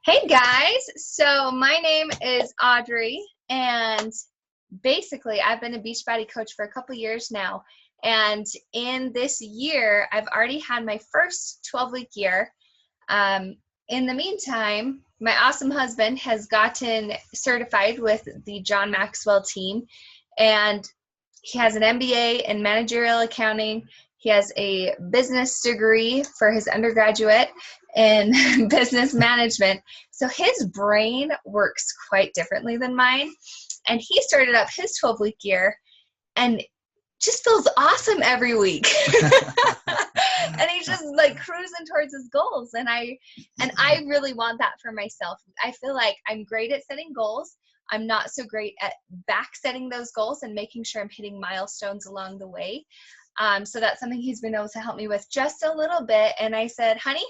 Hey guys, so my name is Audrey, and basically I've been a Beachbody coach for a couple years now, and in this year I've already had my first 12-week year. In the meantime, my awesome husband has gotten certified with the John Maxwell team, and he has an MBA in managerial accounting. He has a business degree for his undergraduate in business management. So his brain works quite differently than mine. And he started up his 12-week year and just feels awesome every week. And he's just like cruising towards his goals. And I really want that for myself. I feel like I'm great at setting goals. I'm not so great at back setting those goals and making sure I'm hitting milestones along the way. So that's something he's been able to help me with just a little bit. And I said, honey,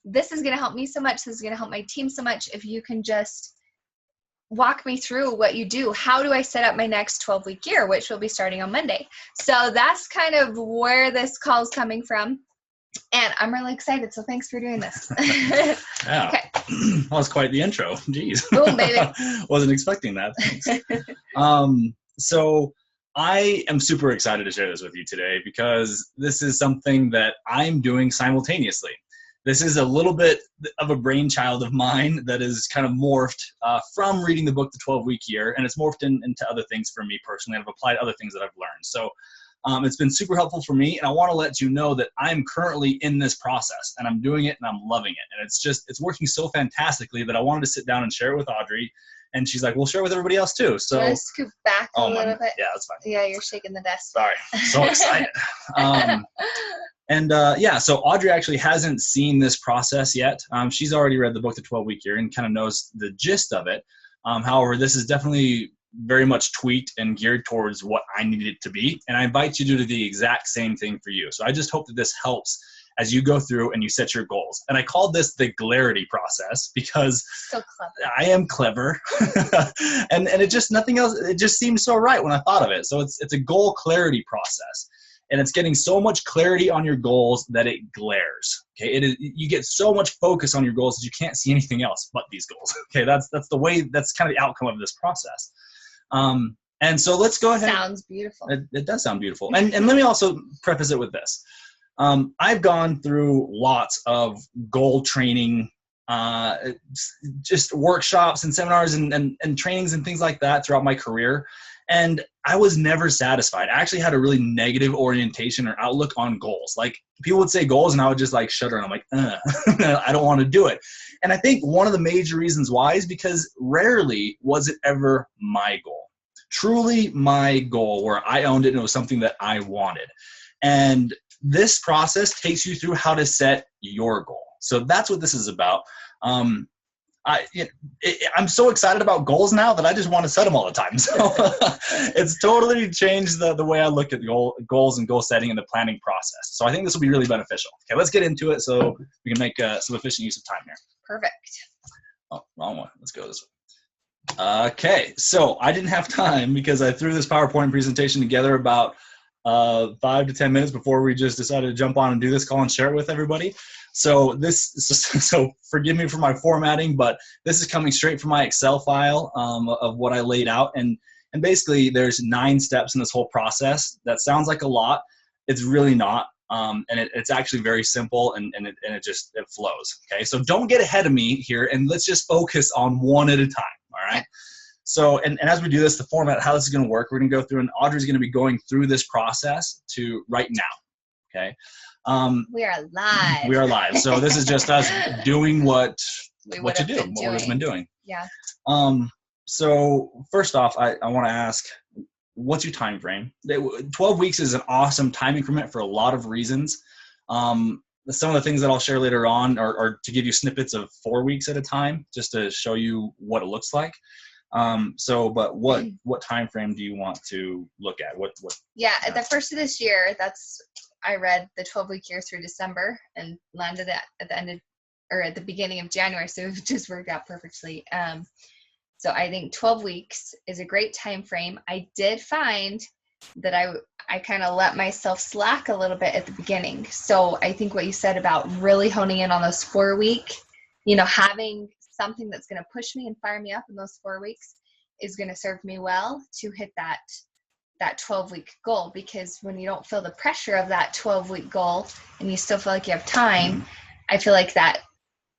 this is going to help me so much. This is going to help my team so much. If you can just walk me through what you do. How do I set up my next 12-week year, which will be starting on Monday? So that's kind of where this call is coming from. And I'm really excited. So thanks for doing this. Yeah. Okay. That was quite the intro. Jeez. Boom, baby. Wasn't expecting that. Thanks. So I am super excited to share this with you today because this is something that I'm doing simultaneously. This is a little bit of a brainchild of mine that is kind of morphed from reading the book, The 12-Week Year, and it's morphed into other things for me personally. I've applied other things that I've learned. So it's been super helpful for me, and I want to let you know that I'm currently in this process, and I'm doing it, and I'm loving it. And it's working so fantastically that I wanted to sit down and share it with Audrey, and she's like, we'll share it with everybody else too. So I'm going to scoot back a little bit. Yeah, that's fine. Yeah, you're shaking the desk. Sorry, so excited. So Audrey actually hasn't seen this process yet. She's already read the book, The 12-Week Year, and kind of knows the gist of it. However, this is definitely very much tweaked and geared towards what I need it to be. And I invite you to do the exact same thing for you. So I just hope that this helps as you go through and you set your goals. And I called this the Glarity process because So clever. I am clever. and it just, nothing else, it just seemed so right when I thought of it. So it's a goal clarity process. And it's getting so much clarity on your goals that it glares. Okay, you get so much focus on your goals that you can't see anything else but these goals. Okay, that's the way. That's kind of the outcome of this process. And so let's go ahead. Sounds beautiful. It does sound beautiful. And let me also preface it with this. I've gone through lots of goal training, just workshops and seminars and trainings and things like that throughout my career. And I was never satisfied. I actually had a really negative orientation or outlook on goals. Like people would say goals and I would just like shudder and I'm like, I don't want to do it. And I think one of the major reasons why is because rarely was it ever my goal. Truly my goal where I owned it and it was something that I wanted. And this process takes you through how to set your goal. So that's what this is about. I'm so excited about goals now that I just want to set them all the time. So it's totally changed the way I look at goals and goal setting and the planning process. So I think this will be really beneficial. Okay, let's get into it so we can make some efficient use of time here. Perfect. Oh, wrong one. Let's go this way. Okay, so I didn't have time because I threw this PowerPoint presentation together about 5 to 10 minutes before we just decided to jump on and do this call and share it with everybody. So forgive me for my formatting, but this is coming straight from my Excel file of what I laid out. And basically there's 9 steps in this whole process. That sounds like a lot. It's really not. And it's actually very simple and it flows. Okay. So don't get ahead of me here and let's just focus on one at a time. All right. So, and as we do this, the format, how this is going to work, we're going to go through and Audrey's going to be going through this process to right now. Okay. We are live. We are live. So this is just us doing what we've been doing. Yeah. So first off, I want to ask, what's your time frame? 12 weeks is an awesome time increment for a lot of reasons. Some of the things that I'll share later on are to give you snippets of 4 weeks at a time, just to show you what it looks like. But what time frame do you want to look at? Yeah, at the first of this year, I read the 12-week year through December and landed at the beginning of January, so it just worked out perfectly. So I think 12 weeks is a great time frame. I did find that I kind of let myself slack a little bit at the beginning. So I think what you said about really honing in on those 4 week, having something that's going to push me and fire me up in those 4 weeks is going to serve me well to hit that 12-week goal. Because when you don't feel the pressure of that 12-week goal and you still feel like you have time, I feel like that,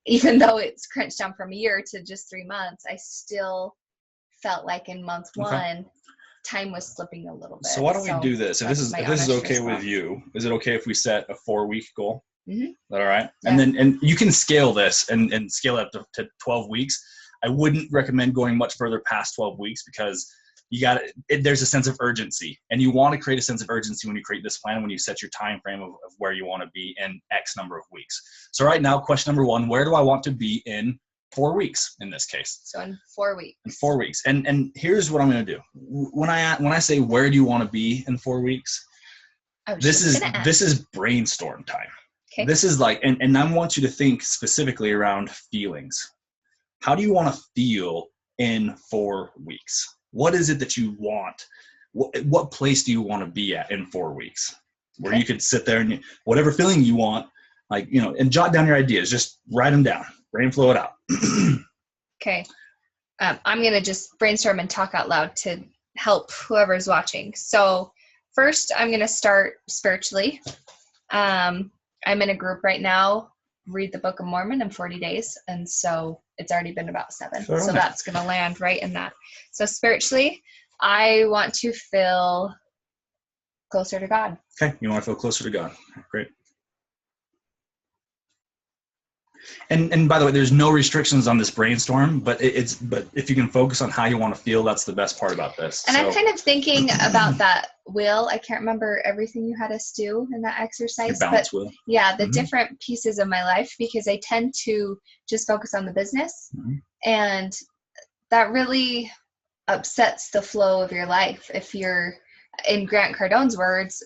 even though it's crunched down from a year to just 3 months, I still felt like in month one, time was slipping a little bit. So why don't we do this? If this is okay with you, is it okay if we set a 4-week goal? Mm-hmm. Is that all right? Yeah. And you can scale this and scale it up to 12 weeks. I wouldn't recommend going much further past 12 weeks because there's a sense of urgency, and you want to create a sense of urgency when you create this plan, when you set your time frame of where you want to be in X number of weeks. So right now, question number 1, where do I want to be in 4 weeks in this case? So in 4 weeks. In 4 weeks. And here's what I'm going to do. When I say where do you want to be in 4 weeks, this is brainstorm time. Okay. This is like, and I want you to think specifically around feelings. How do you want to feel in 4 weeks? What is it that you want? What place do you want to be at in 4 weeks? Where you could sit there and whatever feeling you want, like, and jot down your ideas. Just write them down. Brain flow it out. Okay. I'm going to just brainstorm and talk out loud to help whoever's watching. So first, I'm going to start spiritually. I'm in a group right now, read the Book of Mormon in 40 days. And so it's already been about 7. Sure. So that's going to land right in that. So spiritually, I want to feel closer to God. Okay. You want to feel closer to God. Great. And by the way, there's no restrictions on this brainstorm, but if you can focus on how you want to feel, that's the best part about this. And I'm kind of thinking about that wheel. I can't remember everything you had us do in that exercise, but wheel. Yeah, the different pieces of my life, because I tend to just focus on the business, and that really upsets the flow of your life. If you're, in Grant Cardone's words,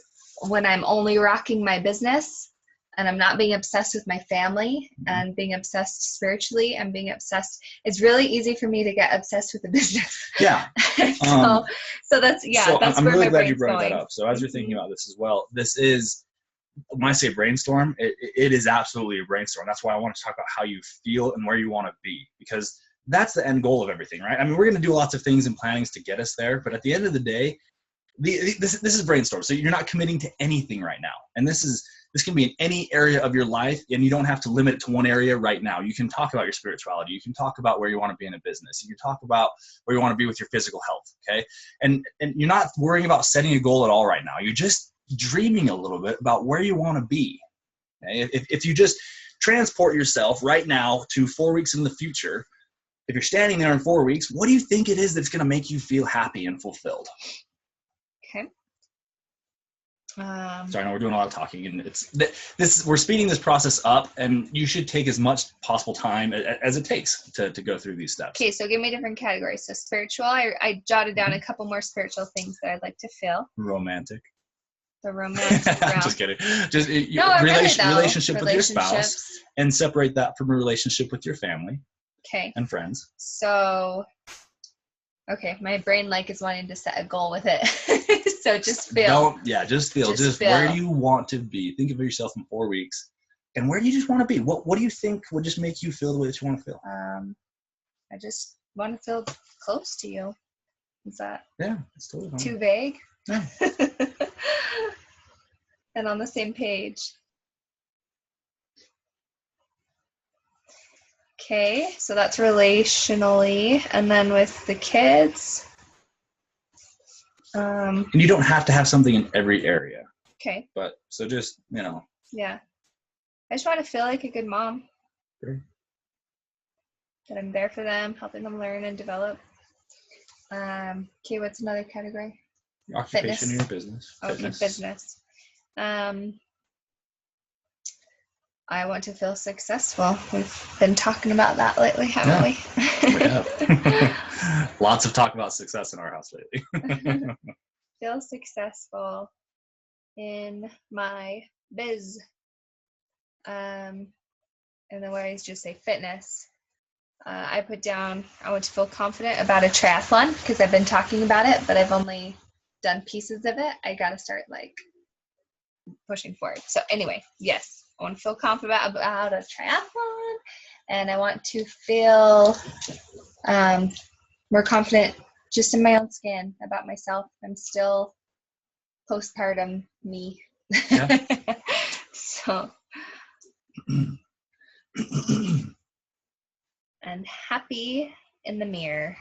when I'm only rocking my business and I'm not being obsessed with my family and being obsessed spiritually and being obsessed, it's really easy for me to get obsessed with the business. Yeah. So that's, that's I'm where really my glad you brain's brought going. that up. So as you're thinking about this as well, this is, when I say brainstorm, it is absolutely a brainstorm. That's why I want to talk about how you feel and where you want to be, because that's the end goal of everything, right? I mean, we're going to do lots of things and plannings to get us there, but at the end of the day, this is brainstorm. So you're not committing to anything right now. And this can be in any area of your life, and you don't have to limit it to one area right now. You can talk about your spirituality. You can talk about where you want to be in a business. You can talk about where you want to be with your physical health, okay? And you're not worrying about setting a goal at all right now. You're just dreaming a little bit about where you want to be. Okay? If you just transport yourself right now to 4 weeks in the future, if you're standing there in 4 weeks, what do you think it is that's going to make you feel happy and fulfilled? Okay. Sorry, no, we're doing a lot of talking, and we're speeding this process up, and you should take as much possible time as it takes to go through these steps. Okay, so give me different categories. So spiritual, I jotted down a couple more spiritual things that I'd like to feel. Romantic. The romantic realm. Just kidding. Just relationship with your spouse, and separate that from a relationship with your family. Okay. And friends. So, okay, my brain is wanting to set a goal with it. So just feel. Just feel. Where do you want to be? Think of yourself in 4 weeks, and where do you just want to be? What do you think would just make you feel the way that you want to feel? I just want to feel close to you. Is that? Yeah, it's totally fine. Too vague? Yeah. And on the same page. Okay, so that's relationally, and then with the kids. And you don't have to have something in every area. Okay. But so just, Yeah. I just want to feel like a good mom. Sure. That I'm there for them, helping them learn and develop. Okay, what's another category? Your occupation Fitness. in your business. Okay, business. I want to feel successful. We've been talking about that lately, haven't we? We have. Lots of talk about success in our house lately. Feel successful in my biz. And then where I just say fitness. I put down, I want to feel confident about a triathlon because I've been talking about it, but I've only done pieces of it. I got to start pushing forward. So anyway, yes. I want to feel confident about a triathlon, and I want to feel more confident just in my own skin about myself. I'm still postpartum me. Yeah. So, and happy in the mirror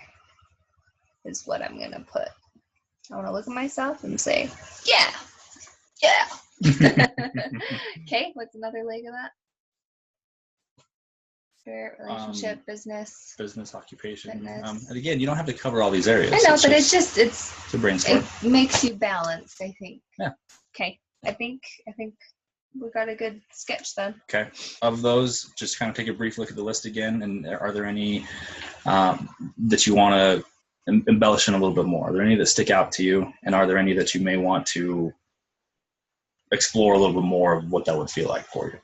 is what I'm going to put. I want to look at myself and say, yeah, yeah. Okay, what's another leg of that? Spirit, relationship, business. Business, occupation. Fitness. And again, you don't have to cover all these areas. I know, but it's a brainstorm. It makes you balanced, I think. Yeah. Okay. I think we got a good sketch then. Okay. Of those, just kind of take a brief look at the list again, and are there any that you want to embellish in a little bit more? Are there any that stick out to you, and are there any that you may want to explore a little bit more of what that would feel like for you?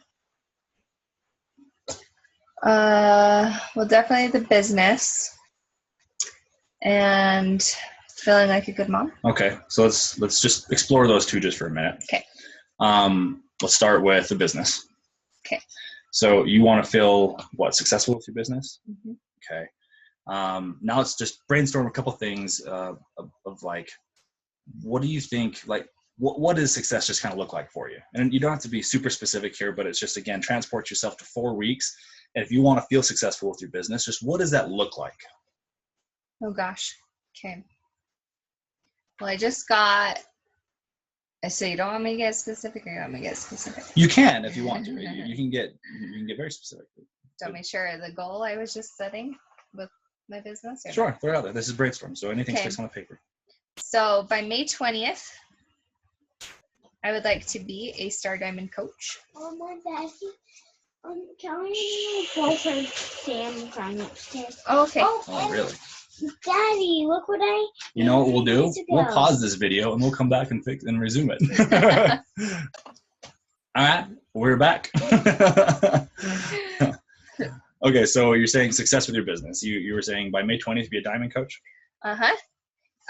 Well, definitely the business and feeling like a good mom. Okay, so let's just explore those two just for a minute. Okay. Let's start with the business. Okay. So you want to feel successful with your business? Mm-hmm. Okay. Now let's just brainstorm a couple things of like, what do you think, like, what does success just kind of look like for you? And you don't have to be super specific here, but it's just, again, transport yourself to 4 weeks. And if you want to feel successful with your business, just what does that look like? Oh gosh. Okay. Well, I just got. So you don't want me to get specific, or you want me to get specific? You can if you want to. You can get very specific. Don't make sure the goal I was just setting with my business. Sure, throw it out there. This is brainstorm, so anything sticks on the paper. So by May 20th, I would like to be a Star Diamond coach. Oh, my daddy. Can we boyfriend Sam crying upstairs? Oh, okay. Oh, really? Daddy, look what I. You know what we'll do? We'll pause this video and we'll come back and fix and resume it. All right, we're back. Okay, so you're saying success with your business. You were saying by May 20th be a diamond coach? Or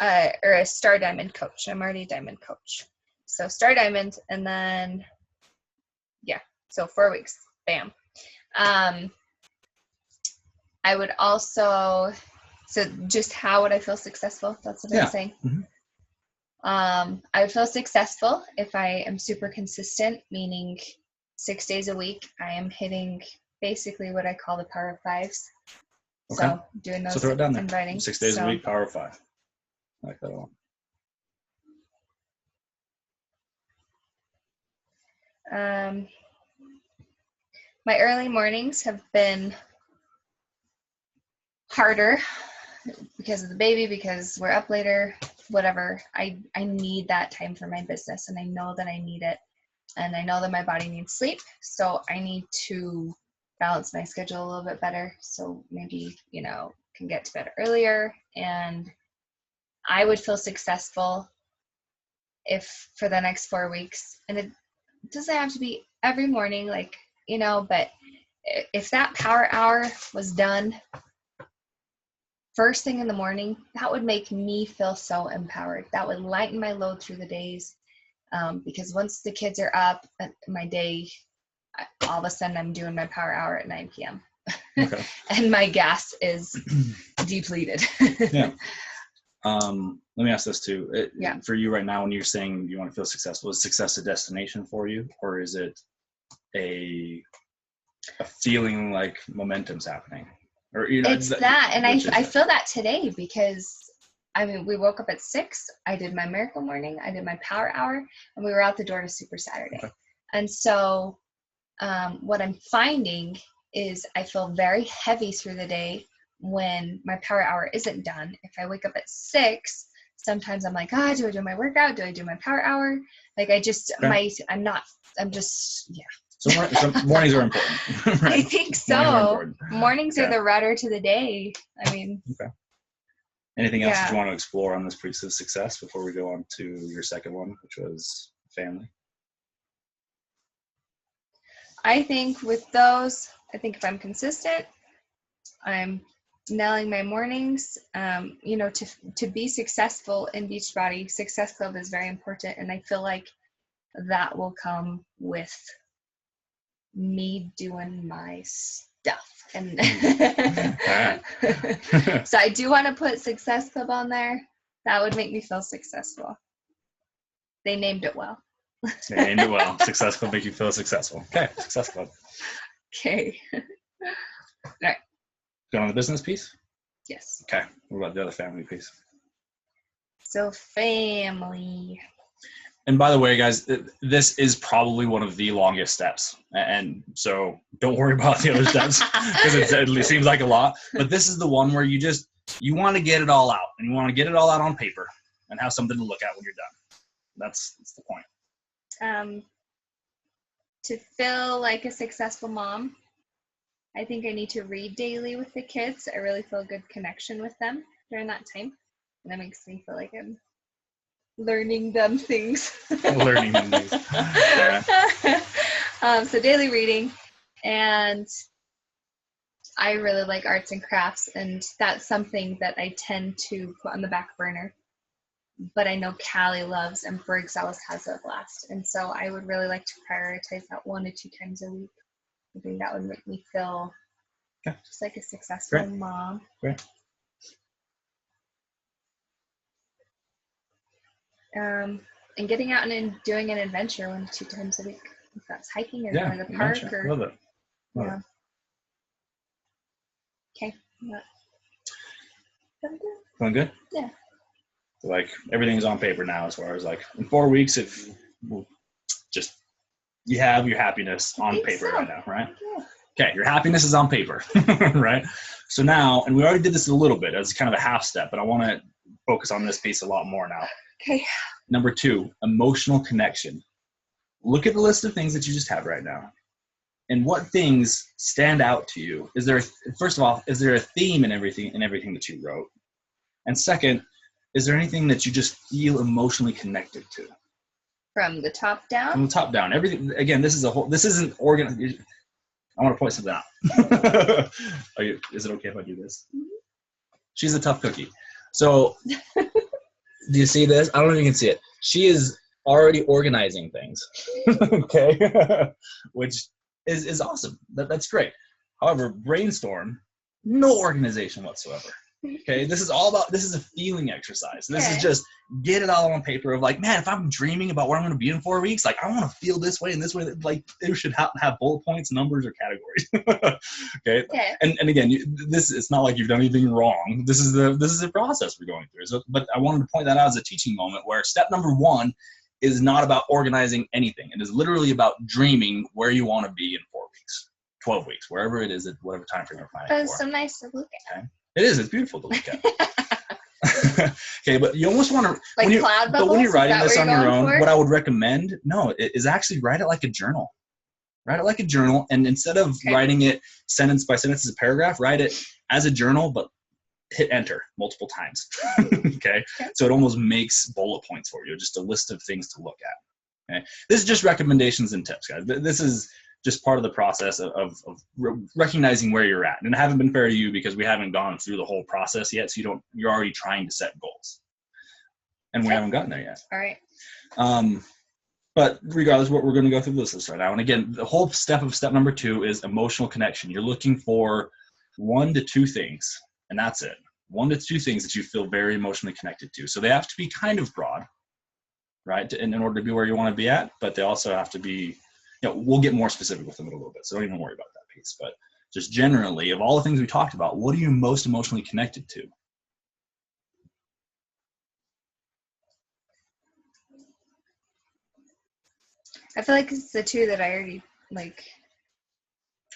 a Star Diamond coach. I'm already a diamond coach. So Star Diamond, and then so 4 weeks. Bam. I would also, so just how would I feel successful? That's what I'm saying. Mm-hmm. I would feel successful if I am super consistent, meaning 6 days a week I am hitting basically what I call the power of fives. Okay. So doing those, so throw it down there. Inviting. 6 days a week, power of five. I like that one. My early mornings have been harder because of the baby, because we're up later, whatever. I need that time for my business, and I know that I need it, and I know that my body needs sleep, so I need to balance my schedule a little bit better, so maybe can get to bed earlier. And I would feel successful if for the next 4 weeks, and it doesn't have to be every morning, but if that power hour was done first thing in the morning, that would make me feel so empowered. That would lighten my load through the days, because once the kids are up, my day, all of a sudden I'm doing my power hour at 9 p.m. Okay. And my gas is depleted. Yeah. Let me ask this too. For you right now, when you're saying you want to feel successful, is success a destination for you, or is it a feeling like momentum's happening? Or it's that, and I feel that today, because we woke up at 6. I did my miracle morning, I did my power hour, and we were out the door to Super Saturday. Okay. And so what I'm finding is I feel very heavy through the day when my power hour isn't done. If I wake up at 6, sometimes I'm like, do I do my workout? Do I do my power hour? So mornings are important. Right? I think so. Mornings are the rudder to the day. Okay. Anything else that you want to explore on this piece of success before we go on to your second one, which was family? I think with those, if I'm consistent, I'm nailing my mornings. To be successful in Beachbody, Success Club is very important, and I feel like that will come with me doing my stuff. And Alright. so I do want to put Success Club on there. That would make me feel successful. They named it well. They named it well. Success Club make you feel successful. Okay, Success Club. Okay. Going on the business piece? Yes. Okay. What about the other family piece? So family. And by the way, guys, this is probably one of the longest steps. And so don't worry about the other steps because it seems like a lot. But this is the one where you want to get it all out. And you want to get it all out on paper and have something to look at when you're done. That's the point. To feel like a successful mom, I think I need to read daily with the kids. I really feel a good connection with them during that time. And that makes me feel like I'm learning them things. Learning them things. So daily reading, and I really like arts and crafts, and that's something that I tend to put on the back burner. But I know Callie loves, and Briggs always has a blast, and so I would really like to prioritize that 1 to 2 times a week. I think that would make me feel just like a successful mom. Great. And getting out and doing an adventure 1 to 2 times a week. If that's hiking or going to the park or Love it. Love it. Okay. Going good? Yeah. So like everything's on paper now as far as like in 4 weeks, if just you have your happiness on paper right now, right? Okay, your happiness is on paper, right? So now, and we already did this a little bit as kind of a half step, but I want to focus on this piece a lot more now. Okay. Number 2, emotional connection. Look at the list of things that you just have right now. And what things stand out to you? First of all, is there a theme in everything that you wrote? And second, is there anything that you just feel emotionally connected to? From the top down? From the top down. Everything, again, this isn't organized. I want to point something out. Is it okay if I do this? Mm-hmm. She's a tough cookie. So, do you see this? I don't know if you can see it. She is already organizing things. Okay? Which is awesome. That's great. However, brainstorm, no organization whatsoever. Okay, this is a feeling exercise. This is just get it all on paper of like, man, if I'm dreaming about where I'm going to be in 4 weeks, like I want to feel this way and this way. Like it should have bullet points, numbers, or categories. Okay. And again, it's not like you've done anything wrong. This is the process we're going through. So, but I wanted to point that out as a teaching moment where step number 1 is not about organizing anything. It is literally about dreaming where you want to be in 4 weeks, 12 weeks, wherever it is at whatever time frame you're planning for. It's so nice to look at. Okay. It is. It's beautiful to look at. Okay, but you almost want to cloud bubbles. But when you're writing this on your own, for? what I would recommend, is actually write it like a journal. Write it like a journal, and instead of writing it sentence by sentence as a paragraph, write it as a journal, but hit enter multiple times. Okay, so it almost makes bullet points for you, just a list of things to look at. Okay, this is just recommendations and tips, guys. This is just part of the process of recognizing where you're at. And I haven't been fair to you because we haven't gone through the whole process yet. So you're already trying to set goals. And we haven't gotten there yet. All right. But regardless, what we're going to go through this list right now. And again, the whole step number 2 is emotional connection. You're looking for 1 to 2 things, and that's it. 1 to 2 things that you feel very emotionally connected to. So they have to be kind of broad, right? In order to be where you want to be at, but they also have to be, we'll get more specific with them in a little bit, so don't even worry about that piece. But just generally, of all the things we talked about, what are you most emotionally connected to? I feel like it's the 2 that I already like.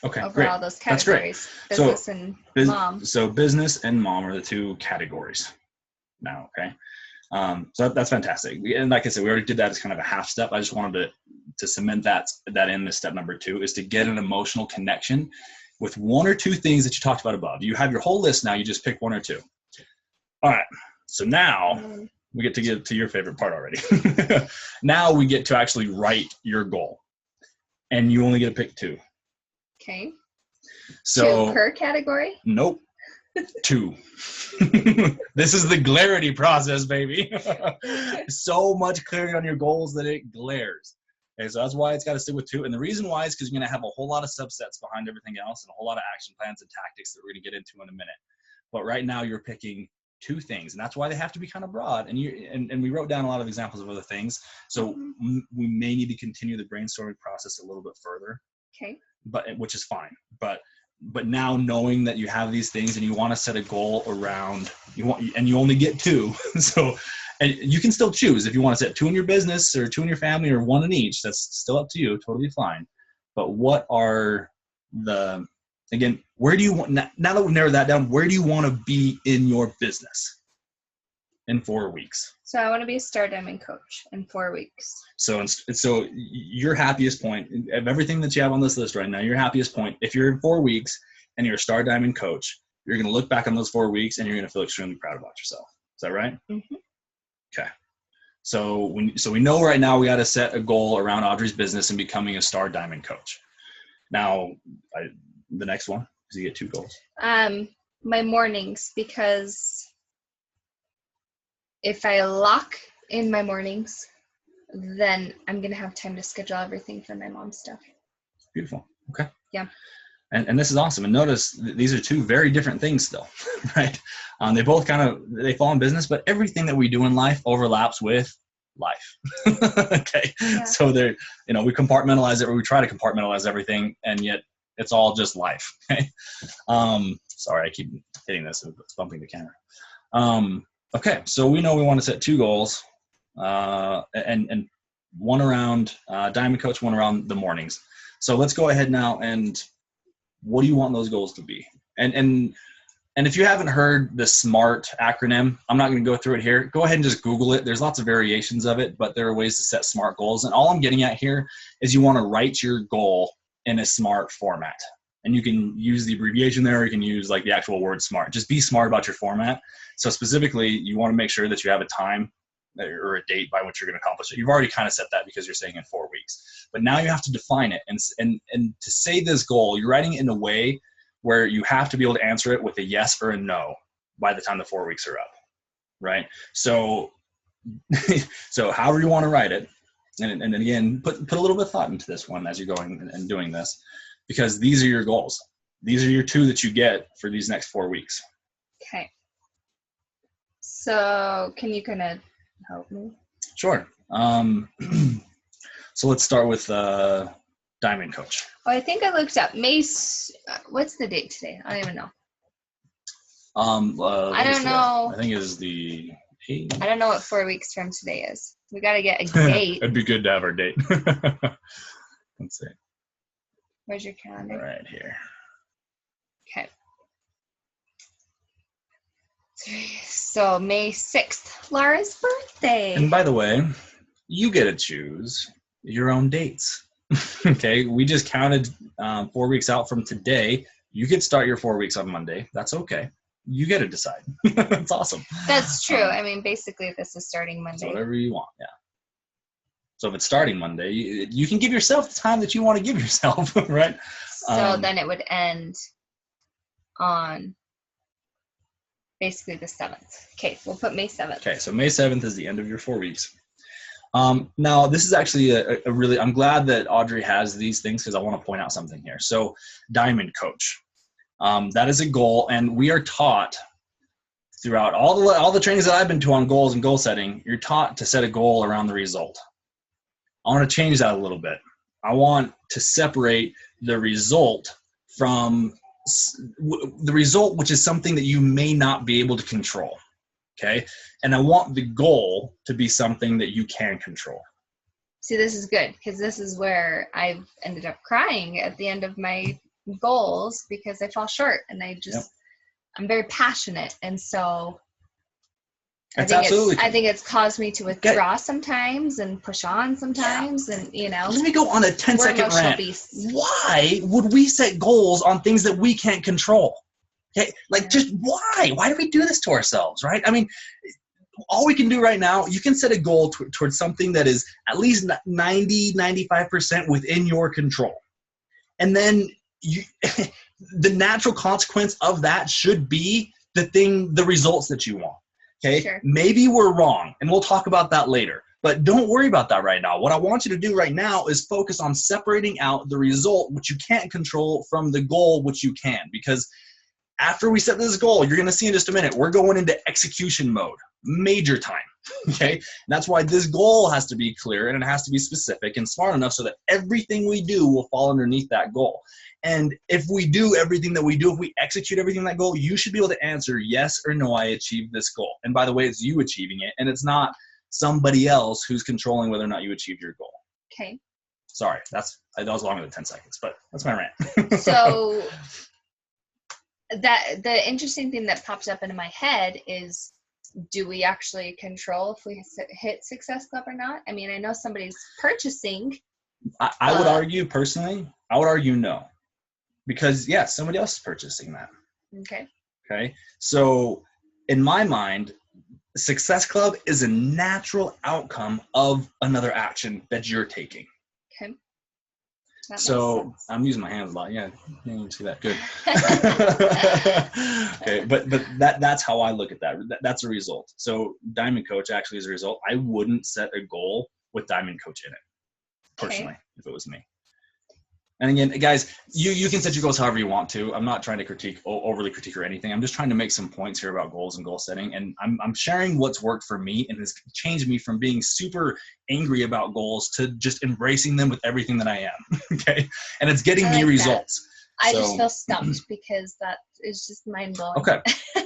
Okay, over great. all those categories. That's great. Business and mom. So business and mom are the 2 categories now, okay? So that's fantastic. And like I said, we already did that as kind of a half step. I just wanted to cement that in this step number 2 is to get an emotional connection with 1 or 2 things that you talked about above. You have your whole list now. You just pick 1 or 2. All right. So now we get to get to your favorite part already. Now we get to actually write your goal. And you only get to pick 2. Okay. So 2 per category? Nope. 2. This is the Glarity process, baby. So much clarity on your goals that it glares. Okay, so that's why it's got to stick with 2. And the reason why is because you're going to have a whole lot of subsets behind everything else and a whole lot of action plans and tactics that we're going to get into in a minute. But right now you're picking 2 things, and that's why they have to be kind of broad. And we wrote down a lot of examples of other things. So we may need to continue the brainstorming process a little bit further. Okay. But which is fine. But now knowing that you have these things and you want to set a goal around and you only get 2. So, and you can still choose if you want to set 2 in your business or 2 in your family or 1 in each. That's still up to you. Totally fine. But what are again, where do you want, now that we've narrowed that down, where do you want to be in your business in 4 weeks? So I want to be a Star Diamond coach in 4 weeks. So your happiest point of everything that you have on this list right now, your happiest point, if you're in 4 weeks and you're a Star Diamond coach, you're going to look back on those 4 weeks and you're going to feel extremely proud about yourself. Is that right? Mm-hmm. Okay. So we know right now we got to set a goal around Audrey's business and becoming a Star Diamond coach. Now, the next one is you get 2 goals. My mornings, because if I lock in my mornings, then I'm going to have time to schedule everything for my mom's stuff. Beautiful. Okay. Yeah. And this is awesome. And notice these are 2 very different things still, right? They both they fall in business, but everything that we do in life overlaps with life. Okay. Yeah. So we compartmentalize it, or we try to compartmentalize everything, and yet it's all just life. Okay. Sorry, I keep hitting this. It's bumping the camera. Okay. So we know we want to set 2 goals, and 1 around Diamond Coach, 1 around the mornings. So let's go ahead now, and what do you want those goals to be? And if you haven't heard the SMART acronym, I'm not going to go through it here. Go ahead and just Google it. There's lots of variations of it, but there are ways to set SMART goals. And all I'm getting at here is you want to write your goal in a SMART format. And you can use the abbreviation there, or you can use like the actual word SMART. Just be smart about your format. So specifically, you want to make sure that you have a time or a date by which you're going to accomplish it. You've already kind of set that because you're saying in 4 weeks. But now you have to define it. And to say this goal, you're writing it in a way where you have to be able to answer it with a yes or a no by the time the 4 weeks are up, right? So however you want to write it, and again, put a little bit of thought into this one as you're going and doing this, because these are your goals. These are your 2 that you get for these next 4 weeks. Okay. So can you kind of help me? Sure. So let's start with Diamond Coach. Oh, I think I looked up what's the date today? I don't even know. I don't know. I think it is the 8th. I don't know what 4 weeks from today is. We got to get a date. It'd be good to have our date. Let's see. Where's your calendar? Right here. Okay. So May 6th, Laura's birthday. And by the way, you get to choose your own dates. Okay, we just counted 4 weeks out from today. You could start your 4 weeks on Monday. That's okay. You get to decide. That's awesome. That's true. I mean, basically, this is starting Monday. Whatever you want, yeah. So if it's starting Monday, you can give yourself the time that you want to give yourself, right? So then it would end on basically the 7th. Okay, we'll put May 7th. Okay, so May 7th is the end of your 4 weeks. Now, this is actually a really, I'm glad that Audrey has these things because I want to point out something here. So Diamond Coach, that is a goal, and we are taught throughout all the trainings that I've been to on goals and goal setting, you're taught to set a goal around the result. I want to change that a little bit. I want to separate the result from the result, which is something that you may not be able to control. Okay. And I want the goal to be something that you can control. See, this is good because this is where I've ended up crying at the end of my goals because I fall short and I'm very passionate. And so I think it's caused me to withdraw sometimes and push on sometimes. Yeah. And, let me go on a 10-second rant. Why would we set goals on things that we can't control? Okay. Just why? Why do we do this to ourselves? Right. I mean, all we can do right now, you can set a goal towards something that is at least 90-95% within your control. And then the natural consequence of that should be the results that you want. Okay. Sure. Maybe we're wrong, and we'll talk about that later. But don't worry about that right now. What I want you to do right now is focus on separating out the result, which you can't control, from the goal, which you can. Because after we set this goal, you're going to see in just a minute, we're going into execution mode, major time. Okay? And that's why this goal has to be clear, and it has to be specific and smart enough so that everything we do will fall underneath that goal. And if we do everything that we do, if we execute everything in that goal, you should be able to answer yes or no, I achieved this goal. And by the way, it's you achieving it, and it's not somebody else who's controlling whether or not you achieved your goal. Okay. Sorry, that was longer than 10 seconds, but that's my rant. So that the interesting thing that pops up into my head is, do we actually control if we hit Success Club or not? I mean, I know somebody's purchasing. I would argue personally, no. Because yes, somebody else is purchasing that. Okay. Okay. So in my mind, Success Club is a natural outcome of another action that you're taking. Okay. So I'm using my hands a lot. Yeah, you can see that. Good. Okay, but that's how I look at that. That's a result. So Diamond Coach actually is a result. I wouldn't set a goal with Diamond Coach in it, personally, if it was me. And again, guys, you can set your goals however you want to. I'm not trying to overly critique or anything. I'm just trying to make some points here about goals and goal setting. And I'm sharing what's worked for me and has changed me from being super angry about goals to just embracing them with everything that I am. Okay. And it's getting me results. I just feel stumped because that is just mind blowing. Okay. So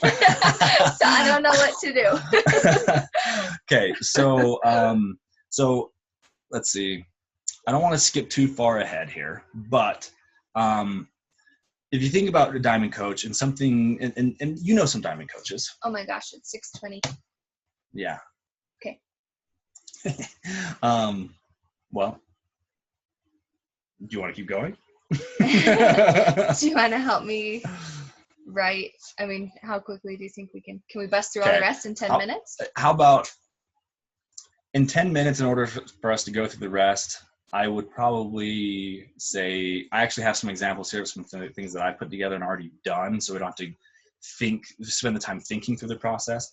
I don't know what to do. Okay. So let's see. I don't want to skip too far ahead here, but if you think about a Diamond Coach and something, and you know some Diamond Coaches. Oh my gosh, it's 6:20. Yeah. Okay. Well, do you want to keep going? Do you want to help me write? I mean, how quickly do you think we can we bust through all the rest in 10 minutes? How about in 10 minutes, in order for us to go through the rest, I would probably say, I actually have some examples here of some things that I put together and already done, so we don't have to spend the time thinking through the process.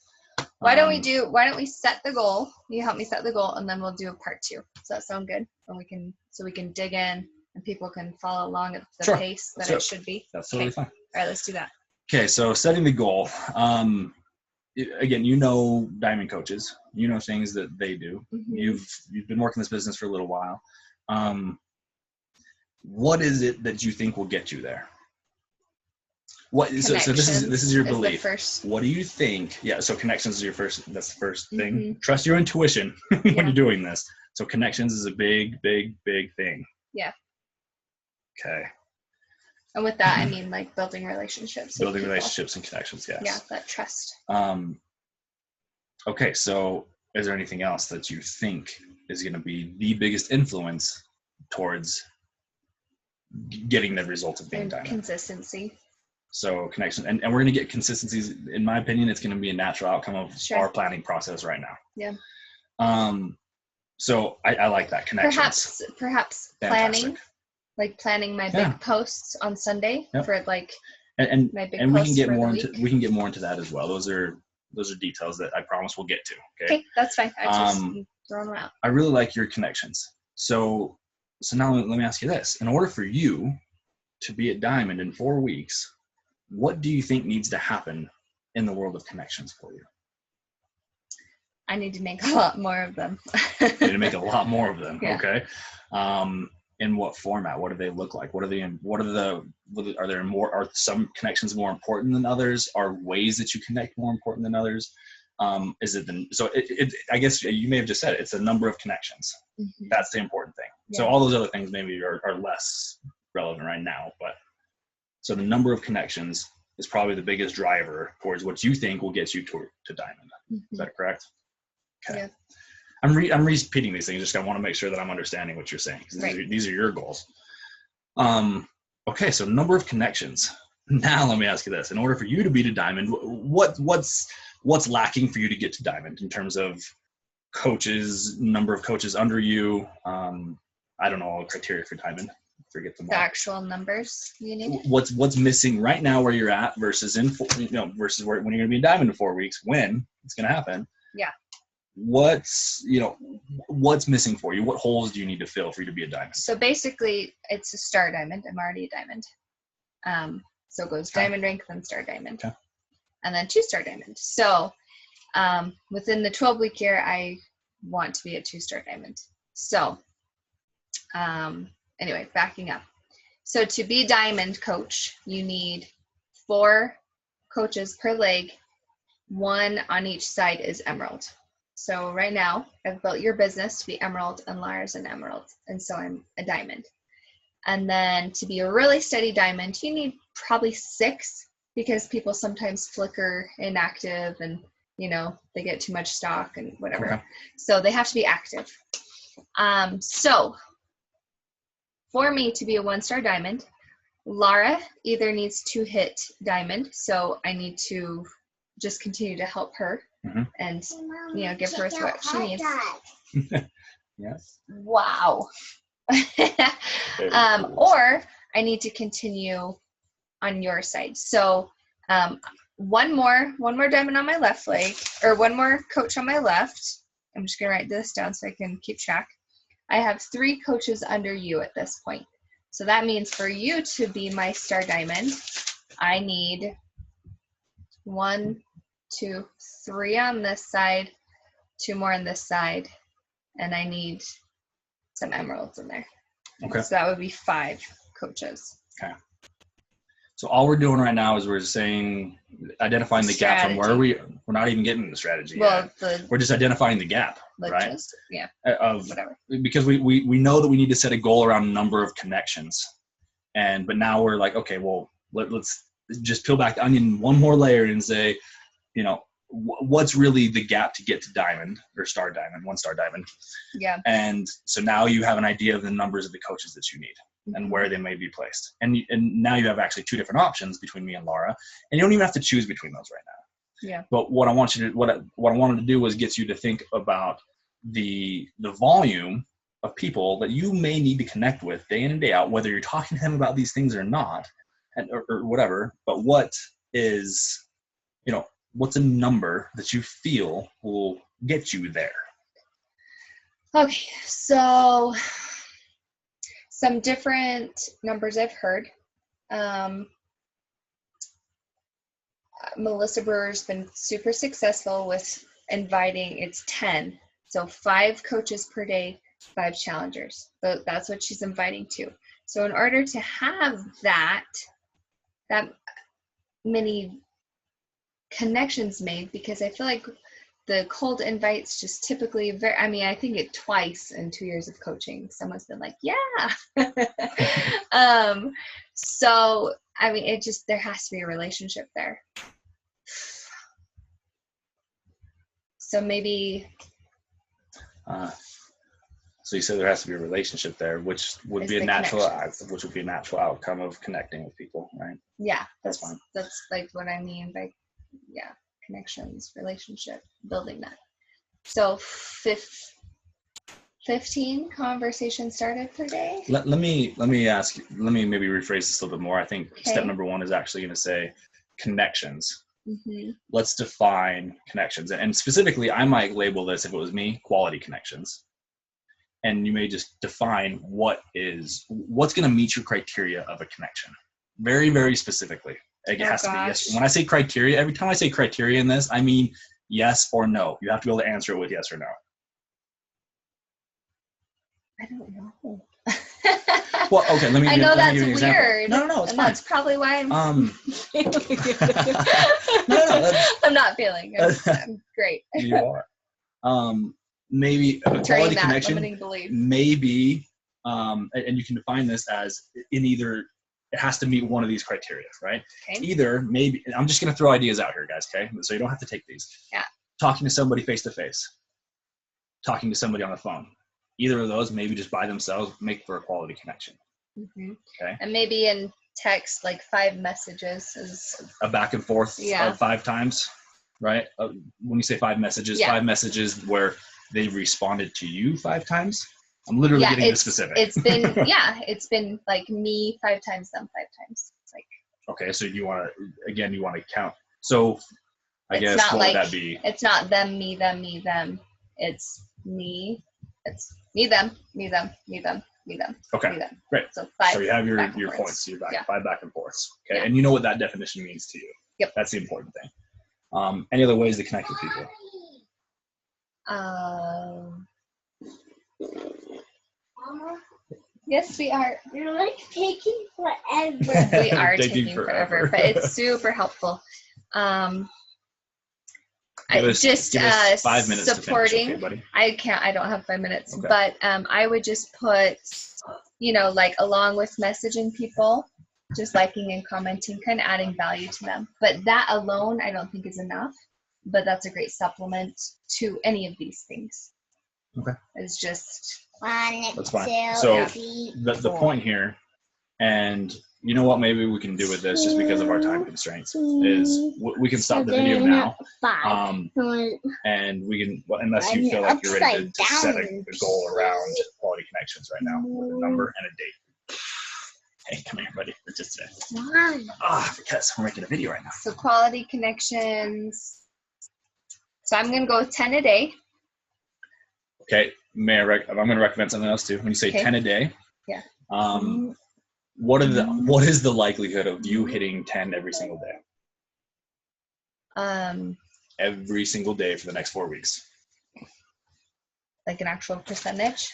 Why don't we set the goal? You help me set the goal, and then we'll do a part 2. Does that sound good? And we can dig in and people can follow along at the pace that it should be. That's totally fine. All right, let's do that. Okay, so setting the goal. Again, you know Diamond Coaches. You know things that they do. Mm-hmm. You've been working this business for a little while. What is it that you think will get you there? So this is your belief. What do you think? Yeah, so connections is that's the first thing. Mm-hmm. Trust your intuition when you're doing this. So connections is a big, big, big thing. Yeah. Okay. And with that, I mean like building relationships. Building relationships and connections, yes. Yeah, that trust. Okay, so is there anything else that you think is going to be the biggest influence towards getting the result of being Diamond? Consistency. So connection, and we're going to get consistencies. In my opinion, it's going to be a natural outcome of our planning process right now. Yeah. So I like that, connections. Perhaps planning, like planning my big posts on Sunday for like my big and we can posts get for more the into week. We can get more into that as well. Those are details that I promise we'll get to. Okay, that's fine. I just throwing them out. I really like your connections. So now let me ask you this: in order for you to be at Diamond in 4 weeks, what do you think needs to happen in the world of connections for you? I need to make a lot more of them. You need to make a lot more of them. Yeah. Okay. In what format? What do they look like? Are some connections more important than others? Are ways that you connect more important than others? I guess you may have just said it. It's a number of connections. Mm-hmm. That's the important thing. Yeah. So all those other things maybe are less relevant right now, but so the number of connections is probably the biggest driver towards what you think will get you to Diamond. Mm-hmm. Is that correct? Okay. Yeah. I'm repeating these things. Just I want to make sure that I'm understanding what you're saying. These are your goals. Okay, so number of connections. Now let me ask you this: in order for you to be to Diamond, what's lacking for you to get to Diamond in terms of coaches, number of coaches under you? I don't know all the criteria for Diamond. Forget them all. The actual numbers you need. What's missing right now where you're at versus versus when you're going to be in Diamond in 4 weeks, when it's going to happen. Yeah. what's missing for you? What holes do you need to fill for you to be a diamond? So basically, it's a star diamond. I'm already a diamond. So it goes diamond rank, then star diamond, and then 2-star diamond. So within the 12-week year, I want to be a 2-star diamond. So anyway, backing up. So to be diamond coach, you need 4 coaches per leg. 1 on each side is emerald. So right now, I've built your business to be emerald, and Lara's an emerald, and so I'm a diamond. And then to be a really steady diamond, you need probably 6, because people sometimes flicker inactive, and they get too much stock and whatever. Okay. So they have to be active. So for me to be a 1-star diamond, Lara either needs to hit diamond, so I need to just continue to help her and give her what she needs. Yes. Wow. Cool. Or I need to continue on your side. So one more diamond on my left leg, or one more coach on my left. I'm just gonna write this down so I can keep track. I have 3 coaches under you at this point. So that means for you to be my star diamond, I need 1, 2, 3 on this side, 2 more on this side, and I need some emeralds in there. Okay. So that would be 5 coaches. Okay. So all we're doing right now is we're saying identifying the gap from where we're not even getting the strategy yet. We're just identifying the gap, right? Yeah. Of whatever. Because we know that we need to set a goal around number of connections, but now we're like, okay, well let's just peel back the onion one more layer and say, what's really the gap to get to diamond or star diamond, 1-star diamond. Yeah. And so now you have an idea of the numbers of the coaches that you need and where they may be placed. And now you have actually 2 different options between me and Lara, and you don't even have to choose between those right now. Yeah. But what I wanted to do was get you to think about the volume of people that you may need to connect with day in and day out, whether you're talking to them about these things or not, or whatever. But what is, what's a number that you feel will get you there? Okay, so some different numbers I've heard. Melissa Brewer's been super successful with inviting, it's 10. So 5 coaches per day, 5 challengers. So that's what she's inviting to. So in order to have that many connections made, because I feel like the cold invites just typically I think it twice in 2 years of coaching. Someone's been like, yeah. So, there has to be a relationship there. So maybe. So you said there has to be a relationship there, which would be a natural outcome of connecting with people, right? Yeah, that's fine. That's like what I mean by, connections, relationship, building that. So 15 conversations started per day. Let me ask you, let me maybe rephrase this a little bit more. I think step number 1 is actually going to say connections. Let's define connections, and specifically I might label this, if it was me, quality connections. And you may just define what's going to meet your criteria of a connection, very, very specifically. It has to be yes. When I say criteria, every time I say criteria in this, I mean yes or no. You have to be able to answer it with yes or no. I don't know. Well, okay. Let me. I know let me that's give you an weird. Example. No, it's and fine. That's probably why I'm. I'm not feeling. I'm great. You are. Maybe a quality connection. Maybe, and you can define this as in either. It has to meet one of these criteria, right? Okay. Either maybe. I'm just going to throw ideas out here, guys. Okay, so you don't have to take these. Yeah. Talking to somebody face to face. Talking to somebody on the phone. Either of those, maybe just by themselves, make for a quality connection. Okay. And maybe in text, like 5 messages is a back and forth of 5 times, right? When you say 5 messages, 5 messages where they responded to you 5 times. I'm literally getting this specific. It's been it's been like me 5 times, them 5 times. It's like. Okay, so you want to count. So I guess what would that be? It's not them, me, them, me, them. It's me. It's me, them, me, them, me, them, me, them. Okay. Me, them. Great. So 5. So you have your back and points. forths. So you're back Yeah. 5 back and forths. Okay. Yeah. And you know what that definition means to you. Yep. That's the important thing. Any other ways to connect with people? Mama, Yes, we are. you're like taking forever. We are Taking taking forever, but it's super helpful. Give us Just 5 minutes supporting. to finish, okay, buddy? I don't have 5 minutes, Okay. but I would just put, like along with messaging people, just liking and commenting, kind of adding value to them. But that alone, I don't think is enough. But that's a great supplement to any of these things. Okay. It's just 1, That's fine. 2, So 3, the point here, and you know what maybe we can do with this just because of our time constraints, is we can stop the video now. 5. And we can, well, unless you feel like you're ready to set a goal around quality connections right now with a number and a date. Hey, come here, buddy. It's just today. Because we're making a video right now. So quality connections. So I'm going to go with 10 a day. Okay. I'm going to recommend something else too. When you say 10 a day, yeah. What is the likelihood of you hitting 10 every single day? Every single day for the next 4 weeks. Like an actual percentage?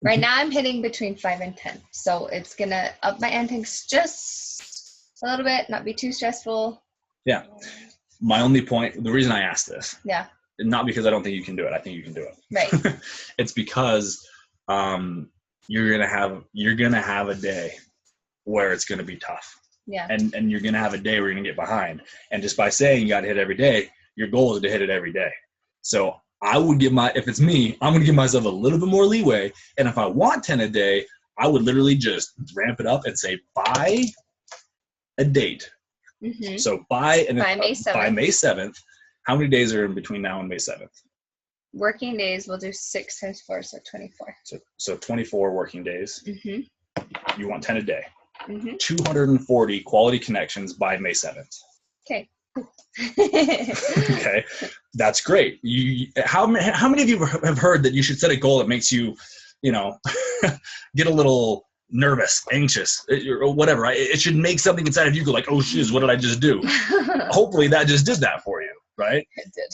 Right now I'm hitting between 5 and 10. So it's going to up my antics just a little bit, not be too stressful. Yeah. My only point, the reason I asked this, yeah, not because I don't think you can do it. I think you can do it. Right. It's because you're gonna have a day where it's gonna be tough. Yeah. And you're gonna have a day where you're gonna get behind. And just by saying you gotta hit every day, your goal is to hit it every day. So I would if it's me, I'm gonna give myself a little bit more leeway. And if I want 10 a day, I would literally just ramp it up and say by a date. Mm-hmm. So by May 7th, how many days are in between now and May 7th? Working days, we'll do 6 times 4, so 24. So 24 working days. Mm-hmm. You want 10 a day. Mm-hmm. 240 quality connections by May 7th. Okay. Okay, that's great. How many of you have heard that you should set a goal that makes you, get a little nervous, anxious, or whatever, right? It should make something inside of you go like, oh shiz, what did I just do? Hopefully that just did that for you, right? It did.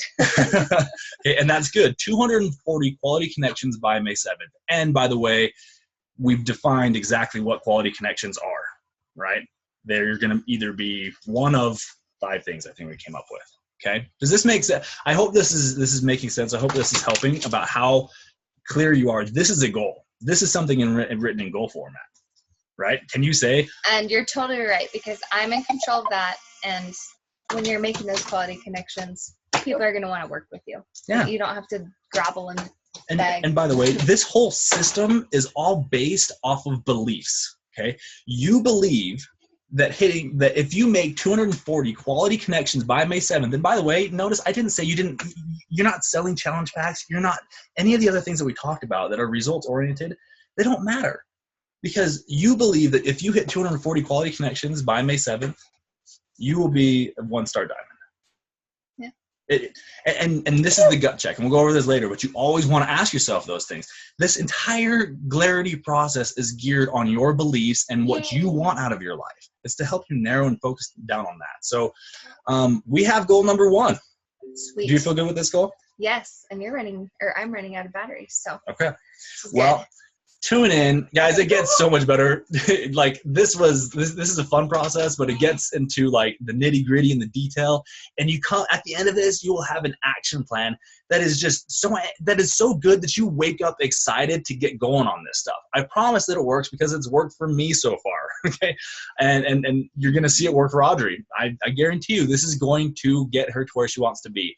Okay, and that's good. 240 quality connections by May 7th. And by the way, we've defined exactly what quality connections are, right? They're going to either be one of 5 things I think we came up with. Okay, does this make sense? I hope this is making sense. I hope this is helping about how clear you are. This is a goal. This is something written in goal format, right? Can you say? And you're totally right, because I'm in control of that. And when you're making those quality connections, people are going to want to work with you. Yeah. You don't have to grapple and beg. And by the way, this whole system is all based off of beliefs. Okay, you believe that if you make 240 quality connections by May 7th, and by the way, notice I didn't say you're not selling challenge packs, you're not any of the other things that we talked about that are results oriented, they don't matter. Because you believe that if you hit 240 quality connections by May 7th, you will be a 1-star diamond. And this is the gut check, and we'll go over this later, but you always want to ask yourself those things. This entire Glarity process is geared on your beliefs and what you want out of your life. It's to help you narrow and focus down on that. So we have goal number 1. Sweet. Do you feel good with this goal? Yes, and I'm running out of batteries. So okay. Well, tune in, guys. It gets so much better. Like this is a fun process, but it gets into like the nitty gritty and the detail. And you come at the end of this, you will have an action plan that is so good that you wake up excited to get going on this stuff. I promise that it works because it's worked for me so far. Okay, and you're gonna see it work for Audrey. I guarantee you, this is going to get her to where she wants to be,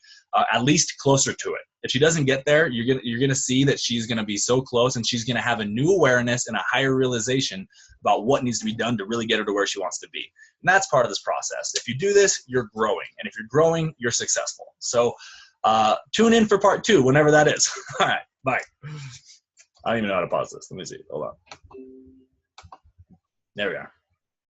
at least closer to it. If she doesn't get there, you're gonna see that she's gonna be so close, and she's gonna have a new awareness and a higher realization about what needs to be done to really get her to where she wants to be. And that's part of this process. If you do this, you're growing, and if you're growing, you're successful. So tune in for part 2, whenever that is. All right, bye. I don't even know how to pause this. Let me see. Hold on. There we are.